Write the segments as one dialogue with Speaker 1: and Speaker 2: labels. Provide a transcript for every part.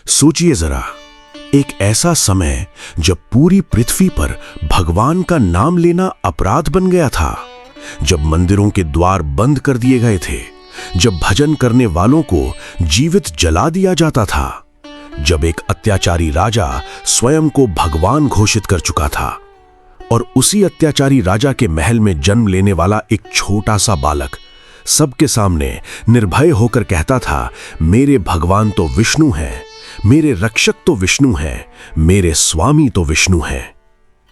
Speaker 1: सोचिए जरा, एक ऐसा समय जब पूरी पृथ्वी पर भगवान का नाम लेना अपराध बन गया था, जब मंदिरों के द्वार बंद कर दिए गए थे, जब भजन करने वालों को जीवित जला दिया जाता था, जब एक अत्याचारी राजा स्वयं को भगवान घोषित कर चुका था और उसी अत्याचारी राजा के महल में जन्म लेने वाला एक छोटा सा बालक सबके सामने निर्भय होकर कहता था, मेरे भगवान तो विष्णु हैं, मेरे रक्षक तो विष्णु हैं, मेरे स्वामी तो विष्णु हैं।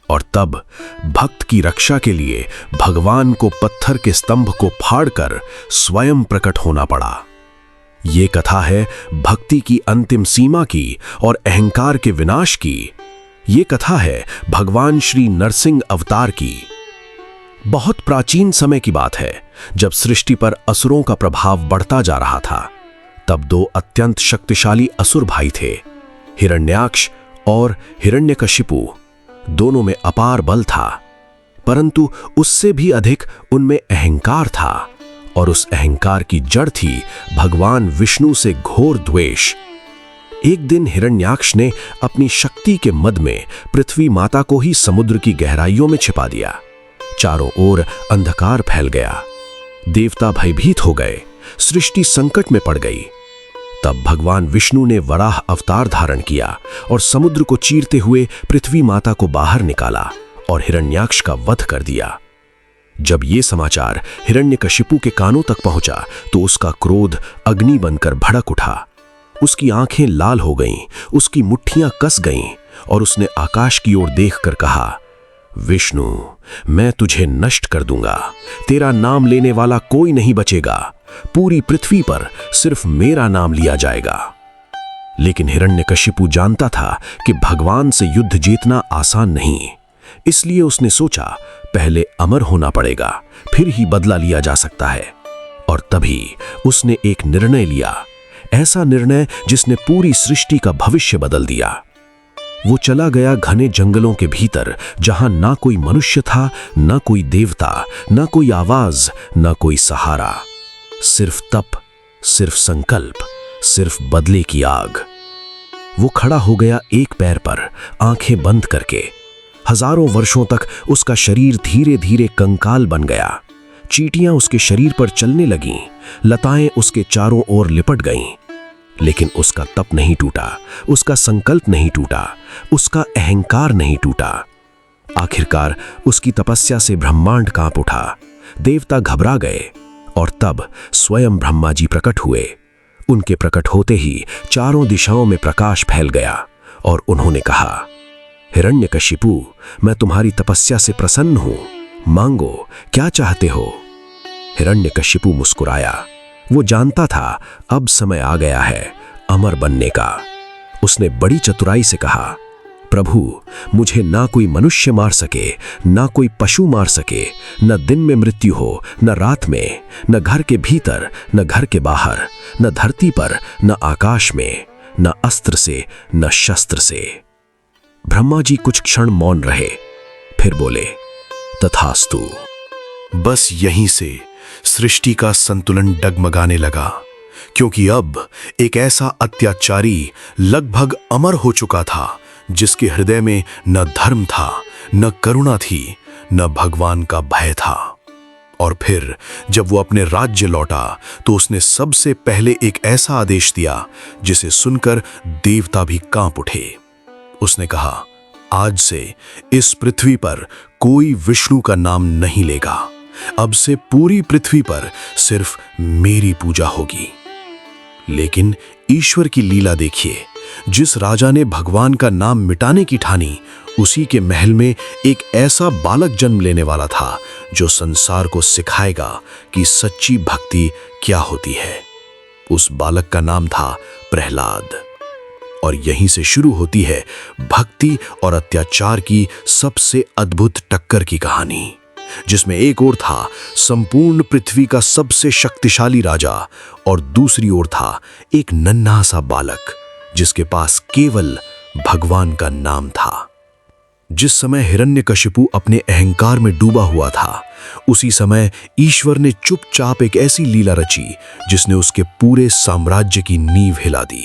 Speaker 1: और तब भक्त की रक्षा के लिए भगवान को पत्थर के स्तंभ को फाड़कर स्वयं प्रकट होना पड़ा। ये कथा है भक्ति की अंतिम सीमा की और अहंकार के विनाश की। ये कथा है भगवान श्री नरसिंह अवतार की। बहुत प्राचीन समय की बात है, जब सृष्टि पर असुरों का प्रभाव बढ़ता जा रहा था। तब दो अत्यंत शक्तिशाली असुर भाई थे, हिरण्याक्ष और हिरण्यकशिपु। दोनों में अपार बल था, परंतु उससे भी अधिक उनमें अहंकार था, और उस अहंकार की जड़ थी भगवान विष्णु से घोर द्वेष। एक दिन हिरण्याक्ष ने अपनी शक्ति के मद में पृथ्वी माता को ही समुद्र की गहराइयों में छिपा दिया। चारों ओर अंधकार फैल गया, देवता भयभीत हो गए, सृष्टि संकट में पड़ गई। तब भगवान विष्णु ने वराह अवतार धारण किया और समुद्र को चीरते हुए पृथ्वी माता को बाहर निकाला और हिरण्याक्ष का वध कर दिया। जब ये समाचार हिरण्यकशिपु के कानों तक पहुंचा तो उसका क्रोध अग्नि बनकर भड़क उठा। उसकी आंखें लाल हो गईं, उसकी मुट्ठियां कस गईं और उसने आकाश की ओर देखकर कहा, विष्णु, मैं तुझे नष्ट कर दूंगा, तेरा नाम लेने वाला कोई नहीं बचेगा, पूरी पृथ्वी पर सिर्फ मेरा नाम लिया जाएगा। लेकिन हिरण्यकशिपु जानता था कि भगवान से युद्ध जीतना आसान नहीं, इसलिए उसने सोचा पहले अमर होना पड़ेगा, फिर ही बदला लिया जा सकता है। और तभी उसने एक निर्णय लिया, ऐसा निर्णय जिसने पूरी सृष्टि का भविष्य बदल दिया। वो चला गया घने जंगलों के भीतर, जहां ना कोई मनुष्य था, ना कोई देवता, ना कोई आवाज, ना कोई सहारा, सिर्फ तप, सिर्फ संकल्प, सिर्फ बदले की आग। वो खड़ा हो गया एक पैर पर, आंखें बंद करके। हजारों वर्षों तक उसका शरीर धीरे धीरे कंकाल बन गया। चींटियां उसके शरीर पर चलने लगीं, लताएं उसके चारों ओर लिपट गईं। लेकिन उसका तप नहीं टूटा, उसका संकल्प नहीं टूटा, उसका अहंकार नहीं टूटा। आखिरकार उसकी तपस्या से ब्रह्मांड कांप उठा, देवता घबरा गए और तब स्वयं ब्रह्मा जी प्रकट हुए। उनके प्रकट होते ही चारों दिशाओं में प्रकाश फैल गया और उन्होंने कहा, हिरण्यकशिपु, मैं तुम्हारी तपस्या से प्रसन्न हूं, मांगो, क्या चाहते हो? हिरण्यकशिपु मुस्कुराया। वो जानता था अब समय आ गया है अमर बनने का। उसने बड़ी चतुराई से कहा, प्रभु, मुझे ना कोई मनुष्य मार सके, ना कोई पशु मार सके, न दिन में मृत्यु हो, न रात में, न घर के भीतर, न घर के बाहर, न धरती पर, न आकाश में, न अस्त्र से, न शस्त्र से। ब्रह्मा जी कुछ क्षण मौन रहे, फिर बोले, तथास्तु।
Speaker 2: बस यहीं से सृष्टि का संतुलन डगमगाने लगा, क्योंकि अब एक ऐसा अत्याचारी लगभग अमर हो चुका था, जिसके हृदय में न धर्म था, न करुणा थी, न भगवान का भय था। और फिर जब वो अपने राज्य लौटा तो उसने सबसे पहले एक ऐसा आदेश दिया जिसे सुनकर देवता भी कांप उठे। उसने कहा, आज से इस पृथ्वी पर कोई विष्णु का नाम नहीं लेगा। अब से पूरी पृथ्वी पर सिर्फ मेरी पूजा होगी। लेकिन ईश्वर की लीला देखिए, जिस राजा ने भगवान का नाम मिटाने की ठानी, उसी के महल में एक ऐसा बालक जन्म लेने वाला था जो संसार को सिखाएगा कि सच्ची भक्ति क्या होती है। उस बालक का नाम था प्रहलाद। और यहीं से शुरू होती है भक्ति और अत्याचार की सबसे अद्भुत टक्कर की कहानी, जिसमें एक ओर था संपूर्ण पृथ्वी का सबसे शक्तिशाली राजा और दूसरी ओर था एक नन्हा सा बालक जिसके पास केवल भगवान का नाम था। जिस समय हिरण्यकशिपु अपने अहंकार में डूबा हुआ था, उसी समय ईश्वर ने चुपचाप एक ऐसी लीला रची जिसने उसके पूरे साम्राज्य की नींव हिला दी।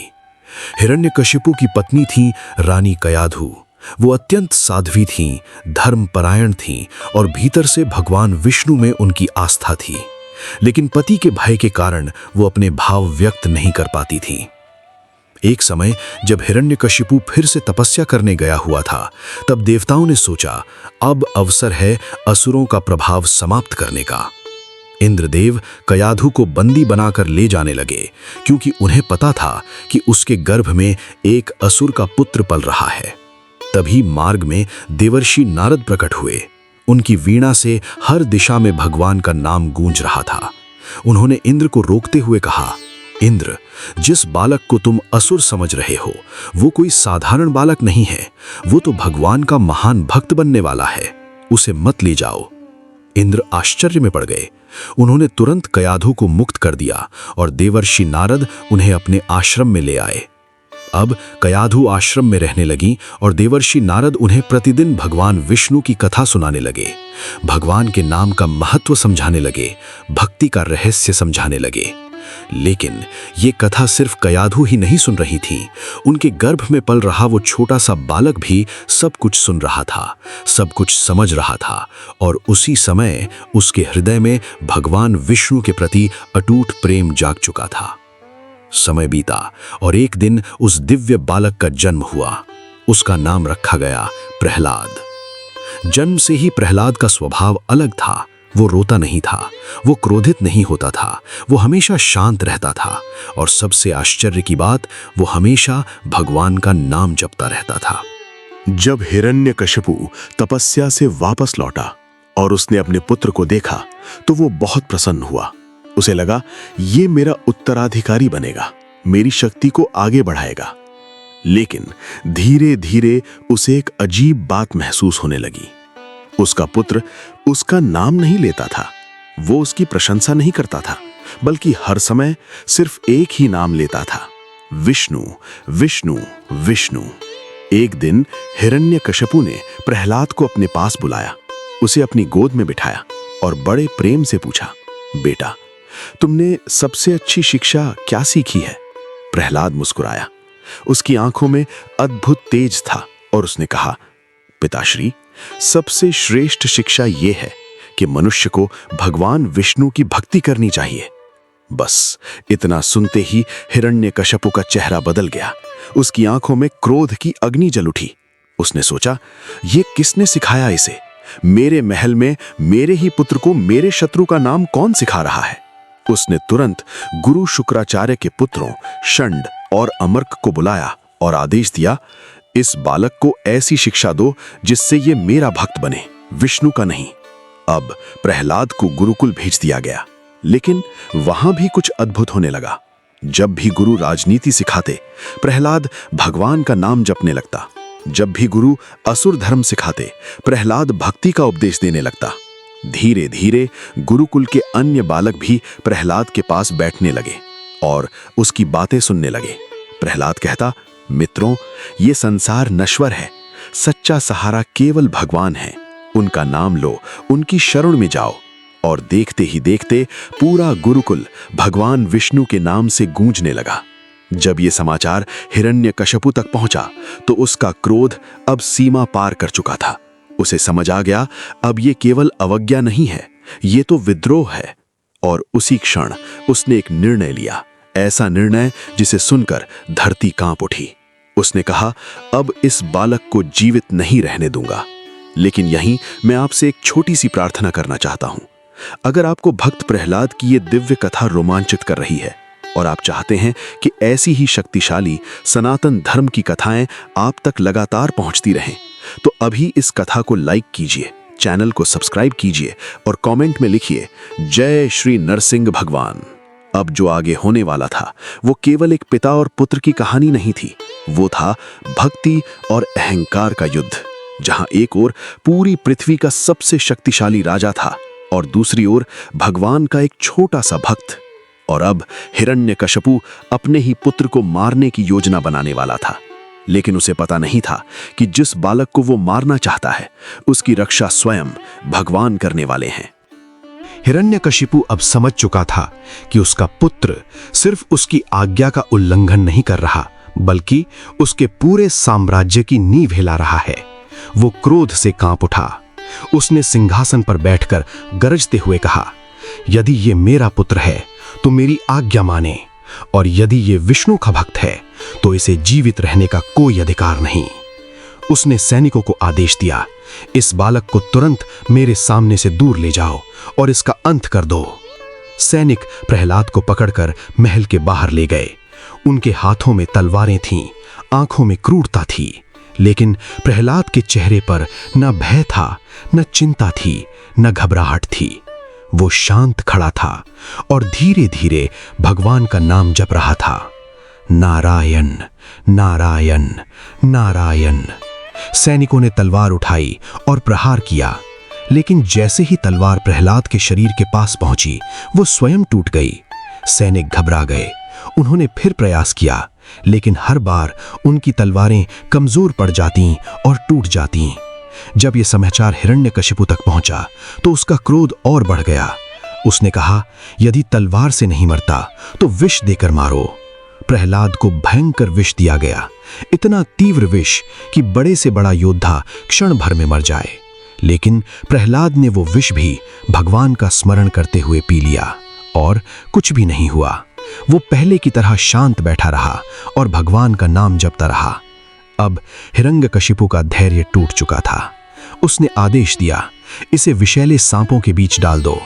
Speaker 2: हिरण्यकशिपु की पत्नी थी रानी कयाधु। वो अत्यंत साध्वी थीं, धर्मपरायण थीं और भीतर से भगवान विष्णु में उनकी आस्था थी। लेकिन पति के भय के कारण वो अपने भाव व्यक्त नहीं कर पाती थीं। एक समय जब हिरण्यकशिपु फिर से तपस्या करने गया हुआ था, तब देवताओं ने सोचा अब अवसर है असुरों का प्रभाव समाप्त करने का। इंद्रदेव कयाधु को बंदी बनाकर ले जाने लगे, क्योंकि उन्हें पता था कि उसके गर्भ में एक असुर का पुत्र पल रहा है। तभी मार्ग में देवर्षि नारद प्रकट हुए। उनकी वीणा से हर दिशा में भगवान का नाम गूंज रहा था। उन्होंने इंद्र को रोकते हुए कहा, इंद्र, जिस बालक को तुम असुर समझ रहे हो वो कोई साधारण बालक नहीं है, वो तो भगवान का महान भक्त बनने वाला है, उसे मत ले जाओ। इंद्र आश्चर्य में पड़ गए। उन्होंने तुरंत कयाधु को मुक्त कर दिया और देवर्षि नारद उन्हें अपने आश्रम में ले आए। अब कयाधु आश्रम में रहने लगी और देवर्षि नारद उन्हें प्रतिदिन भगवान विष्णु की कथा सुनाने लगे, भगवान के नाम का महत्व समझाने लगे, भक्ति का रहस्य समझाने लगे। लेकिन ये कथा सिर्फ कयाधु ही नहीं सुन रही थी, उनके गर्भ में पल रहा वो छोटा सा बालक भी सब कुछ सुन रहा था, सब कुछ समझ रहा था और उसी समय उसके हृदय में भगवान विष्णु के प्रति अटूट प्रेम जाग चुका था। समय बीता और एक दिन उस दिव्य बालक का जन्म हुआ। उसका नाम रखा गया प्रहलाद। जन्म से ही प्रहलाद का स्वभाव अलग था। वो रोता नहीं था, वो क्रोधित नहीं होता था, वो हमेशा शांत रहता था और सबसे आश्चर्य की बात, वो हमेशा भगवान का नाम जपता रहता था।
Speaker 1: जब हिरण्यकशिपु तपस्या से वापस लौटा और उसने अपने पुत्र को देखा तो वो बहुत प्रसन्न हुआ। उसे लगा ये मेरा उत्तराधिकारी बनेगा, मेरी शक्ति को आगे बढ़ाएगा। लेकिन धीरे धीरे उसे एक अजीब बात महसूस होने लगी। उसका पुत्र उसका नाम नहीं लेता था, वो उसकी प्रशंसा नहीं करता था, बल्कि हर समय सिर्फ एक ही नाम लेता था, विष्णु विष्णु विष्णु। एक दिन हिरण्यकशिपु ने प्रहलाद को अपने पास बुलाया, उसे अपनी गोद में बिठाया और बड़े प्रेम से पूछा, बेटा, तुमने सबसे अच्छी शिक्षा क्या सीखी है? प्रहलाद मुस्कुराया। उसकी आंखों में अद्भुत तेज था और उसने कहा, पिताश्री, सबसे श्रेष्ठ शिक्षा यह है कि मनुष्य को भगवान विष्णु की भक्ति करनी चाहिए। बस इतना सुनते ही हिरण्यकशिपु का चेहरा बदल गया। उसकी आंखों में क्रोध की अग्नि जल उठी। उसने सोचा, ये किसने सिखाया इसे? मेरे महल में मेरे ही पुत्र को मेरे शत्रु का नाम कौन सिखा रहा है? उसने तुरंत गुरु शुक्राचार्य के पुत्रों षंड और अमर्क को बुलाया और आदेश दिया, इस बालक को ऐसी शिक्षा दो जिससे ये मेरा भक्त बने, विष्णु का नहीं। अब प्रहलाद को गुरुकुल भेज दिया गया, लेकिन वहां भी कुछ अद्भुत होने लगा। जब भी गुरु राजनीति सिखाते, प्रहलाद भगवान का नाम जपने लगता। जब भी गुरु असुर धर्म सिखाते, प्रहलाद भक्ति का उपदेश देने लगता। धीरे धीरे गुरुकुल के अन्य बालक भी प्रहलाद के पास बैठने लगे और उसकी बातें सुनने लगे। प्रहलाद कहता, मित्रों, ये संसार नश्वर है, सच्चा सहारा केवल भगवान है। उनका नाम लो, उनकी शरण में जाओ। और देखते ही देखते पूरा गुरुकुल भगवान विष्णु के नाम से गूंजने लगा। जब ये समाचार हिरण्यकशिपु तक पहुंचा तो उसका क्रोध अब सीमा पार कर चुका था। उसे समझ आ गया, अब ये केवल अवज्ञा नहीं है, ये तो विद्रोह है। और उसी क्षण उसने एक निर्णय लिया, ऐसा निर्णय जिसे सुनकर धरती कांप उठी। उसने कहा, अब इस बालक को जीवित नहीं रहने दूंगा। लेकिन यहीं मैं आपसे एक छोटी सी प्रार्थना करना चाहता हूं। अगर आपको भक्त प्रहलाद की ये दिव्य कथा रोमांचित कर रही है और आप चाहते हैं कि ऐसी ही शक्तिशाली सनातन धर्म की कथाएं आप तक लगातार पहुंचती रहें, तो अभी इस कथा को लाइक कीजिए, चैनल को सब्सक्राइब कीजिए और कमेंट में लिखिए, जय श्री नरसिंह भगवान। अब जो आगे होने वाला था वो केवल एक पिता और पुत्र की कहानी नहीं थी, वो था भक्ति और अहंकार का युद्ध, जहां एक ओर पूरी पृथ्वी का सबसे शक्तिशाली राजा था और दूसरी ओर भगवान का एक छोटा सा भक्त। और अब हिरण्यकशिपु अपने ही पुत्र को मारने की योजना बनाने वाला था, लेकिन उसे पता नहीं था कि जिस बालक को वो मारना चाहता है उसकी रक्षा स्वयं भगवान करने वाले हैं।
Speaker 2: हिरण्यकशिपु अब समझ चुका था कि उसका पुत्र सिर्फ उसकी आज्ञा का उल्लंघन नहीं कर रहा,
Speaker 1: बल्कि उसके पूरे साम्राज्य की नींव हिला रहा है। वो क्रोध से कांप उठा। उसने सिंहासन पर बैठकर गरजते हुए कहा, यदि ये मेरा पुत्र है तो मेरी आज्ञा माने, और यदि ये विष्णु का भक्त है तो इसे जीवित रहने का कोई अधिकार नहीं। उसने सैनिकों को आदेश दिया, इस बालक को तुरंत मेरे सामने से दूर ले जाओ और इसका अंत कर दो। सैनिक प्रहलाद को पकड़कर महल के बाहर ले गए। उनके हाथों में तलवारें थीं, आंखों में क्रूरता थी, लेकिन प्रहलाद के चेहरे पर न भय था, न चिंता थी, न घबराहट थी। वो शांत खड़ा था और धीरे धीरे भगवान का नाम जप रहा था, नारायण नारायण नारायण। सैनिकों ने तलवार उठाई और प्रहार किया, लेकिन जैसे ही तलवार प्रहलाद के शरीर के पास पहुंची, वो स्वयं टूट गई। सैनिक घबरा गए। उन्होंने फिर प्रयास किया, लेकिन हर बार उनकी तलवारें कमजोर पड़ जातीं और टूट जातीं। जब यह समाचार हिरण्यकशिपु तक पहुंचा तो उसका क्रोध और बढ़ गया। उसने कहा, यदि तलवार से नहीं मरता तो विष देकर मारो। प्रहलाद को भयंकर विष दिया गया, इतना तीव्र विष कि बड़े से बड़ा योद्धा क्षण भर में मर जाए। लेकिन प्रहलाद ने वो विष भी भगवान का स्मरण करते हुए पी लिया और कुछ भी नहीं हुआ। वो पहले की तरह शांत बैठा रहा और भगवान का नाम जपता रहा। अब हिरण्यकशिपु का धैर्य टूट चुका था। उसने आदेश दिया, इसे विषैले सांपों के बीच डाल दो।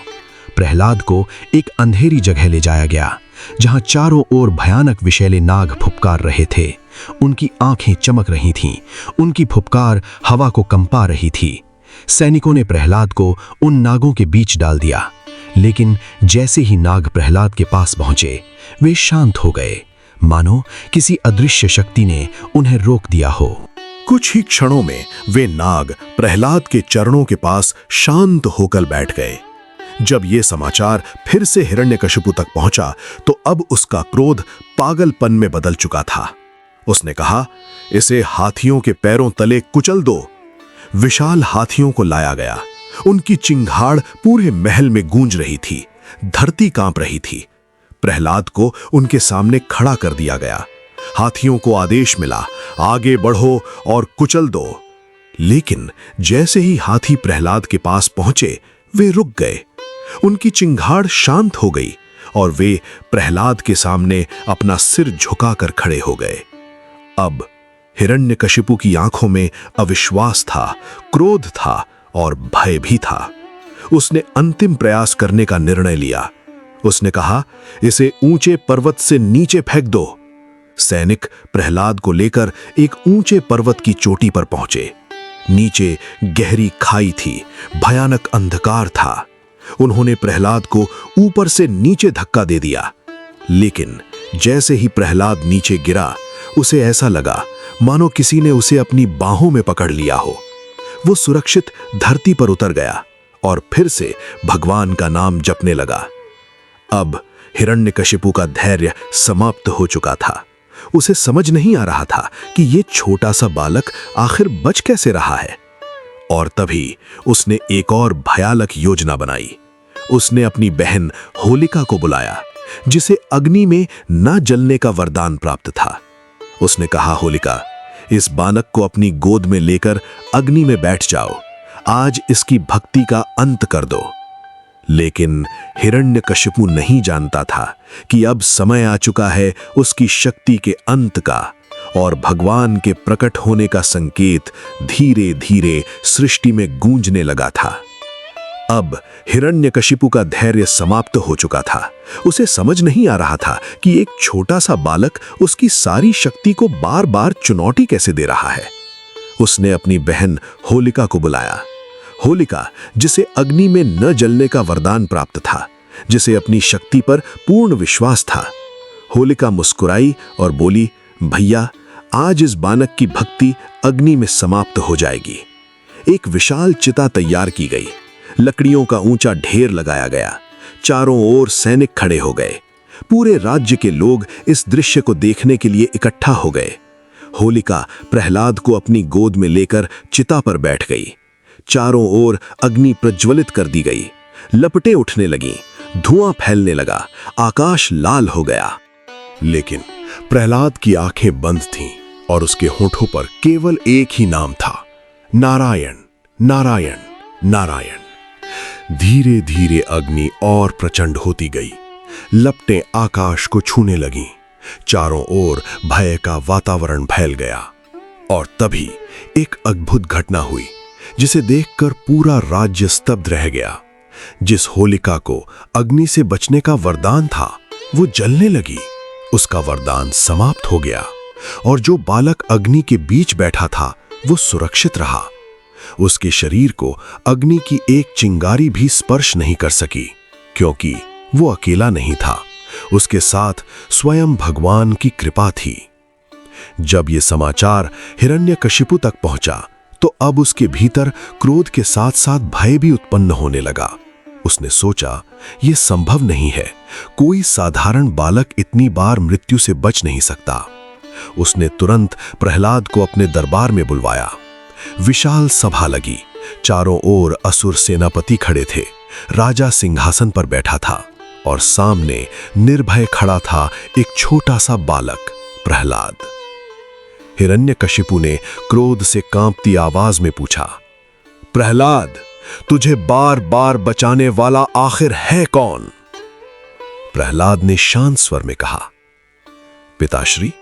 Speaker 1: प्रहलाद को एक अंधेरी जगह ले जाया गया, जहां चारों ओर भयानक विषैले नाग फुफकार रहे थे। उनकी आंखें चमक रही थीं, उनकी फुफकार हवा को कंपा रही थी। सैनिकों ने प्रहलाद को उन नागों के बीच डाल दिया, लेकिन जैसे ही नाग प्रहलाद के पास पहुंचे, वे शांत हो गए, मानो किसी अदृश्य शक्ति ने उन्हें रोक दिया हो।
Speaker 2: कुछ ही क्षणों में वे नाग प्रहलाद के चरणों के पास शांत होकर बैठ गए। जब ये समाचार फिर से हिरण्यकशिपु तक पहुंचा तो अब उसका क्रोध पागलपन में बदल चुका था। उसने कहा, इसे हाथियों के पैरों तले कुचल दो। विशाल हाथियों को लाया गया। उनकी चिंगाड़ पूरे महल में गूंज रही थी, धरती कांप रही थी। प्रहलाद को उनके सामने खड़ा कर दिया गया। हाथियों को आदेश मिला, आगे बढ़ो और कुचल दो। लेकिन जैसे ही हाथी प्रहलाद के पास पहुंचे, वे रुक गए। उनकी चिंगाड़ शांत हो गई और वे प्रहलाद के सामने अपना सिर झुकाकर खड़े हो गए। अब हिरण्यकशिपु की आंखों में अविश्वास था, क्रोध था और भय भी था। उसने अंतिम प्रयास करने का निर्णय लिया। उसने कहा, इसे ऊंचे पर्वत से नीचे फेंक दो। सैनिक प्रहलाद को लेकर एक ऊंचे पर्वत की चोटी पर पहुंचे। नीचे गहरी खाई थी, भयानक अंधकार था। उन्होंने प्रहलाद को ऊपर से नीचे धक्का दे दिया, लेकिन जैसे ही प्रहलाद नीचे गिरा, उसे ऐसा लगा मानो किसी ने उसे अपनी बाहों में पकड़ लिया हो। वो सुरक्षित धरती पर उतर गया और फिर से भगवान का नाम जपने लगा। अब हिरण्यकशिपु का धैर्य समाप्त हो चुका था। उसे समझ नहीं आ रहा था कि ये छोटा सा बालक आखिर बच कैसे रहा है। और तभी उसने एक और भयानक योजना बनाई। उसने अपनी बहन होलिका को बुलाया, जिसे अग्नि में न जलने का वरदान प्राप्त था। उसने कहा, होलिका, इस बालक को अपनी गोद में लेकर अग्नि में बैठ जाओ। आज इसकी भक्ति का अंत कर दो। लेकिन हिरण्यकशिपु नहीं जानता था कि अब समय आ चुका है उसकी शक्ति के अंत का, और भगवान के प्रकट होने का संकेत धीरे धीरे सृष्टि में गूंजने लगा था। अब हिरण्यकशिपु का धैर्य समाप्त हो चुका था। उसे समझ नहीं आ रहा था कि एक छोटा सा बालक उसकी सारी शक्ति को बार बार चुनौती कैसे दे रहा है। उसने अपनी बहन होलिका को बुलाया। होलिका, जिसे अग्नि में न जलने का वरदान प्राप्त था, जिसे अपनी शक्ति पर पूर्ण विश्वास था। होलिका मुस्कुराई और बोली, भैया, आज इस बालक की भक्ति अग्नि में समाप्त हो जाएगी। एक विशाल चिता तैयार की गई। लकड़ियों का ऊंचा ढेर लगाया गया। चारों ओर सैनिक खड़े हो गए। पूरे राज्य के लोग इस दृश्य को देखने के लिए इकट्ठा हो गए। होलिका प्रहलाद को अपनी गोद में लेकर चिता पर बैठ गई। चारों ओर अग्नि प्रज्वलित कर दी गई। लपटें उठने लगीं, धुआं फैलने लगा, आकाश लाल हो गया। लेकिन
Speaker 1: प्रहलाद की आंखें बंद थीं और उसके होठों पर केवल एक ही नाम था, नारायण, नारायण, नारायण। धीरे धीरे अग्नि और प्रचंड होती गई। लपटें आकाश को छूने लगीं। चारों ओर भय का वातावरण फैल गया। और तभी एक अद्भुत घटना हुई जिसे देखकर पूरा राज्य स्तब्ध रह गया। जिस होलिका को अग्नि से बचने का वरदान था, वो जलने लगी। उसका वरदान समाप्त हो गया और जो बालक अग्नि के बीच बैठा था, वो सुरक्षित रहा। उसके शरीर को अग्नि की एक चिंगारी भी स्पर्श नहीं कर सकी, क्योंकि वो अकेला नहीं था, उसके साथ स्वयं भगवान की कृपा थी। जब ये समाचार हिरण्यकशिपु तक पहुंचा, तो अब उसके भीतर क्रोध के साथ साथ भय भी उत्पन्न होने लगा। उसने सोचा, यह संभव नहीं है, कोई साधारण बालक इतनी बार मृत्यु से बच नहीं सकता। उसने तुरंत प्रहलाद को अपने दरबार में बुलवाया। विशाल सभा लगी। चारों ओर असुर सेनापति खड़े थे। राजा सिंहासन पर बैठा था और सामने निर्भय खड़ा था एक छोटा सा बालक, प्रहलाद। हिरण्यकशिपु ने क्रोध से कांपती आवाज में पूछा, प्रहलाद, तुझे बार बार बचाने वाला आखिर है कौन? प्रहलाद ने शांत स्वर में कहा, पिताश्री,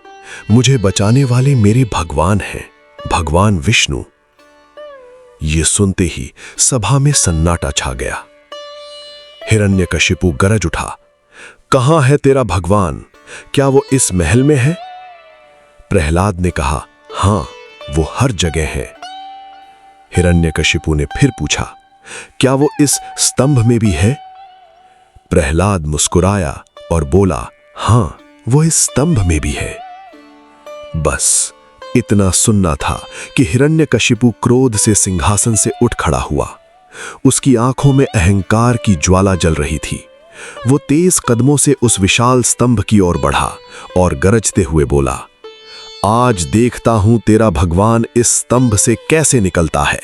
Speaker 1: मुझे बचाने वाले मेरे भगवान हैं, भगवान विष्णु। ये सुनते ही सभा में सन्नाटा छा गया। हिरण्यकशिपु गरज उठा, कहां है तेरा भगवान? क्या वो इस महल में है? प्रहलाद ने कहा, हां, वो हर जगह है। हिरण्यकशिपु ने फिर पूछा, क्या वो इस स्तंभ में भी है? प्रहलाद मुस्कुराया और बोला, हां, वो इस स्तंभ में भी है। बस इतना सुनना था कि हिरण्यकशिपु क्रोध से सिंहासन से उठ खड़ा हुआ। उसकी आंखों में अहंकार की ज्वाला जल रही थी। वो तेज कदमों से उस विशाल स्तंभ की ओर बढ़ा और गरजते हुए बोला, आज देखता हूं तेरा भगवान इस स्तंभ से कैसे निकलता है।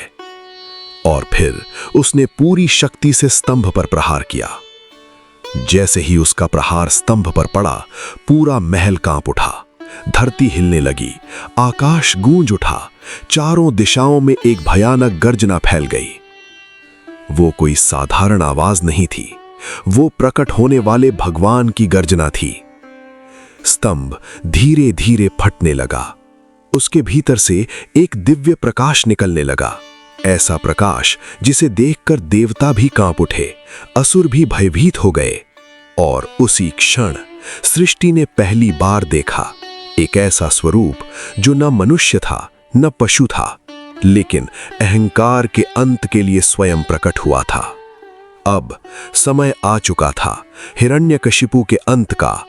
Speaker 1: और फिर उसने पूरी शक्ति से स्तंभ पर प्रहार किया। जैसे ही उसका प्रहार स्तंभ पर पड़ा, पूरा महल कांप उठा। धरती हिलने लगी, आकाश गूंज उठा। चारों दिशाओं में एक भयानक गर्जना फैल गई। वो कोई साधारण आवाज नहीं थी, वो प्रकट होने वाले भगवान की गर्जना थी। स्तंभ धीरे धीरे फटने लगा। उसके भीतर से एक दिव्य प्रकाश निकलने लगा, ऐसा प्रकाश जिसे देखकर देवता भी कांप उठे, असुर भी भयभीत हो गए। और उसी क्षण सृष्टि ने पहली बार देखा एक ऐसा स्वरूप जो न मनुष्य था न पशु था, लेकिन अहंकार के अंत के लिए स्वयं प्रकट हुआ था। अब समय आ चुका था हिरण्यकशिपु के अंत का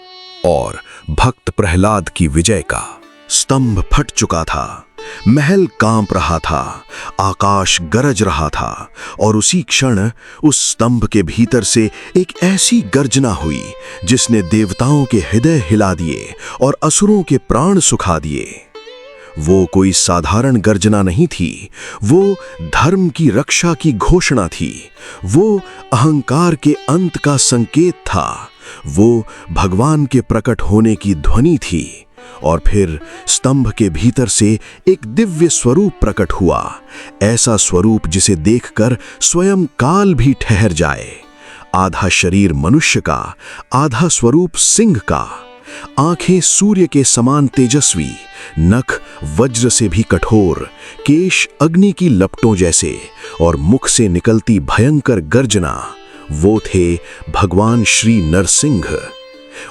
Speaker 1: और भक्त प्रहलाद की विजय का। स्तंभ फट चुका था, महल कांप रहा था, आकाश गरज रहा था और उसी क्षण उस स्तंभ के भीतर से एक ऐसी गर्जना हुई जिसने देवताओं के हृदय हिला दिए और असुरों के प्राण सुखा दिए। वो कोई साधारण गर्जना नहीं थी, वो धर्म की रक्षा की घोषणा थी। वो अहंकार के अंत का संकेत था। वो भगवान के प्रकट होने की ध्वनि थी। और फिर स्तंभ के भीतर से एक दिव्य स्वरूप प्रकट हुआ, ऐसा स्वरूप जिसे देखकर स्वयं काल भी ठहर जाए। आधा शरीर मनुष्य का, आधा स्वरूप सिंह का, आंखें सूर्य के समान तेजस्वी, नख वज्र से भी कठोर, केश अग्नि की लपटों जैसे और मुख से निकलती भयंकर गर्जना। वो थे भगवान श्री नरसिंह।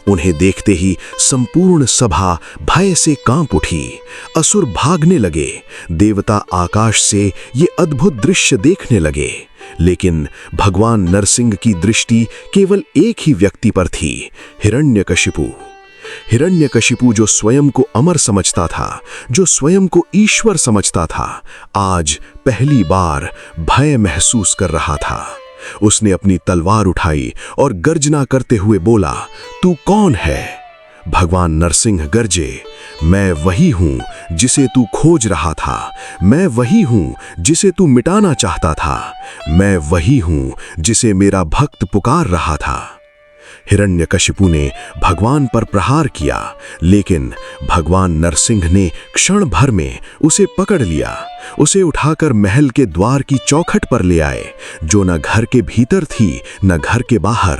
Speaker 1: उन्हें देखते ही संपूर्ण सभा भय से कांप उठी। असुर भागने लगे, देवता आकाश से ये अद्भुत दृश्य देखने लगे। लेकिन भगवान नरसिंह की दृष्टि केवल एक ही व्यक्ति पर थी, हिरण्यकशिपु। हिरण्यकशिपु जो स्वयं को अमर समझता था, जो स्वयं को ईश्वर समझता था, आज पहली बार भय महसूस कर रहा था। उसने अपनी तलवार उठाई और गर्जना करते हुए बोला, तू कौन है? भगवान नरसिंह गरजे, मैं वही हूं जिसे तू खोज रहा था, मैं वही हूं जिसे तू मिटाना चाहता था, मैं वही हूं जिसे मेरा भक्त पुकार रहा था।
Speaker 2: हिरण्यकशिपु ने भगवान पर प्रहार किया, लेकिन भगवान नरसिंह ने क्षण भर में उसे पकड़ लिया। उसे उठाकर महल के द्वार की चौखट पर ले आए, जो न घर के भीतर थी न घर के बाहर।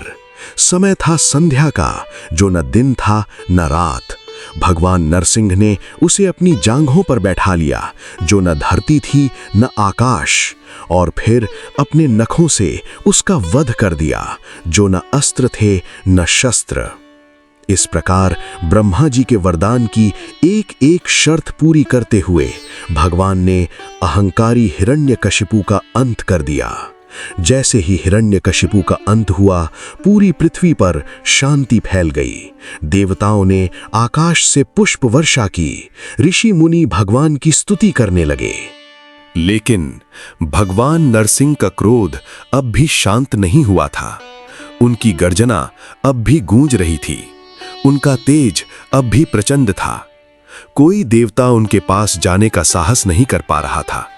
Speaker 2: समय था संध्या का, जो न दिन था न रात। भगवान नरसिंह ने उसे अपनी जांघों पर बैठा लिया, जो न धरती थी न आकाश, और फिर अपने नखों से उसका वध कर दिया, जो न अस्त्र थे न शस्त्र। इस प्रकार ब्रह्मा जी के वरदान की एक एक शर्त पूरी करते हुए भगवान ने अहंकारी हिरण्यकशिपु का अंत कर दिया। जैसे ही हिरण्यकशिपु का अंत हुआ, पूरी पृथ्वी पर शांति फैल गई। देवताओं ने आकाश से पुष्प वर्षा की, ऋषि मुनि भगवान की स्तुति करने लगे। लेकिन भगवान नरसिंह का क्रोध अब भी शांत नहीं हुआ था। उनकी गर्जना अब भी गूंज रही थी, उनका तेज अब भी प्रचंड था। कोई देवता उनके पास जाने का साहस नहीं कर पा रहा था।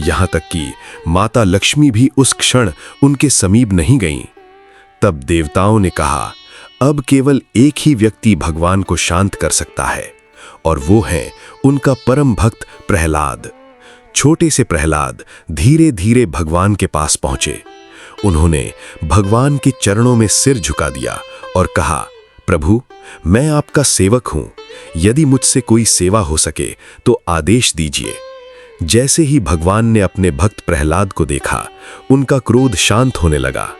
Speaker 2: यहां तक कि माता लक्ष्मी भी उस क्षण उनके समीप नहीं गईं। तब देवताओं ने कहा, अब केवल एक ही व्यक्ति भगवान को शांत कर सकता है, और वो है उनका परम भक्त प्रहलाद। छोटे से प्रहलाद धीरे धीरे भगवान के पास पहुंचे। उन्होंने भगवान के चरणों में सिर झुका दिया और कहा, प्रभु, मैं आपका सेवक हूं। यदि मुझसे कोई सेवा हो सके तो आदेश दीजिए। जैसे ही भगवान ने अपने भक्त प्रहलाद को देखा, उनका क्रोध शांत होने लगा।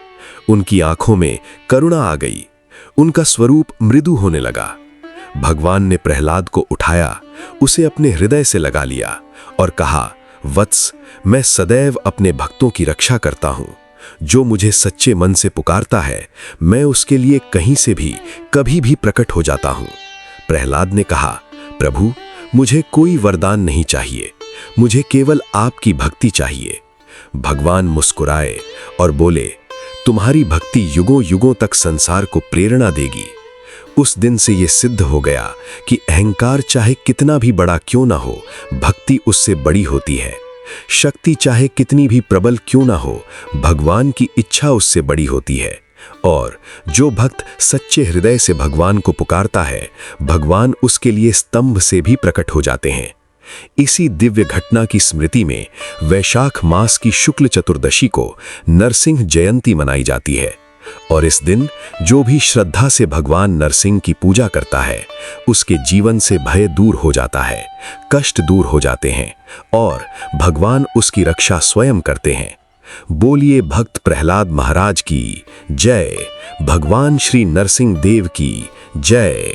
Speaker 2: उनकी आंखों में करुणा आ गई, उनका स्वरूप मृदु होने लगा। भगवान ने प्रहलाद को उठाया, उसे अपने हृदय से लगा लिया और कहा, वत्स, मैं सदैव अपने भक्तों की रक्षा करता हूं। जो मुझे सच्चे मन से पुकारता है, मैं उसके लिए कहीं से भी कभी भी प्रकट हो जाता हूं। प्रहलाद ने कहा, प्रभु, मुझे कोई वरदान नहीं चाहिए, मुझे केवल आपकी भक्ति चाहिए। भगवान मुस्कुराए और बोले, तुम्हारी भक्ति युगों युगों तक संसार को प्रेरणा देगी। उस दिन से यह सिद्ध हो गया कि अहंकार चाहे कितना भी बड़ा क्यों ना हो, भक्ति उससे बड़ी होती है। शक्ति चाहे कितनी भी प्रबल क्यों ना हो, भगवान की इच्छा उससे बड़ी होती है। और जो भक्त सच्चे हृदय से भगवान को पुकारता है, भगवान उसके लिए स्तंभ से भी प्रकट हो जाते हैं। इसी दिव्य घटना की स्मृति में वैशाख मास की शुक्ल चतुर्दशी को नरसिंह जयंती मनाई जाती है। और इस दिन जो भी श्रद्धा से भगवान नरसिंह की पूजा करता है, उसके जीवन से भय दूर हो जाता है, कष्ट दूर हो जाते हैं और भगवान उसकी रक्षा स्वयं करते हैं। बोलिए भक्त प्रहलाद महाराज की जय, भगवान श्री नरसिंह देव की जय।